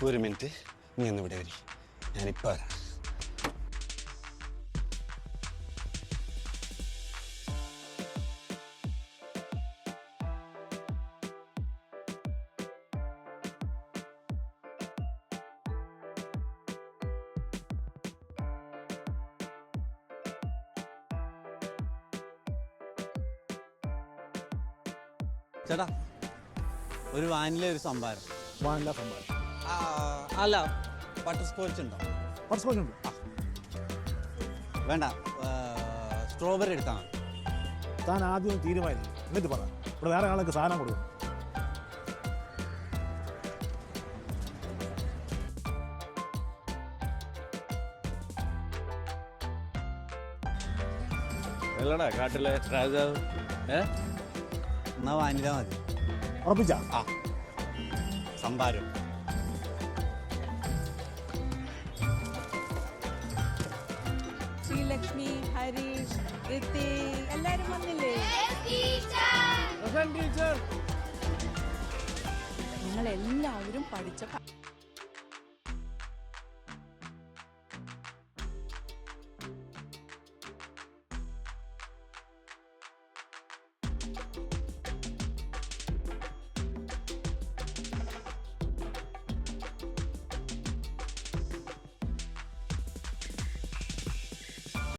ഒരു മിനിറ്റ്, നീ ഒന്ന് ഇവിടെ വരി, ഞാനിപ്പോ വരാം. ചേട്ടാ, ഒരു വാനില ഒരു സംഭാരം. വാനില സംഭാരം അല്ല, ബട്ടർ സ്കോച്ച് ഉണ്ടോ? ബട്ടർ സ്കോച്ച് ഉണ്ട്. വേണ്ട, സ്ട്രോബെറി എടുത്താൽ മതി. താൻ ആദ്യം തീരുമാനിക്കും, എന്നിട്ട് പറ. ഇവിടെ വേറെ ആൾക്ക് സാധനം കൊടുക്കും. അല്ലടാ കാട്ടിലെ രാജാവ്. എന്നാ വാനില മതി. ഉറപ്പിച്ചാ? ആ, സംഭാരം. ശ്രീലക്ഷ്മി, ഹരീഷ്, ഋതി എല്ലാരും വന്നില്ലേ? നിങ്ങൾ എല്ലാവരും പഠിച്ച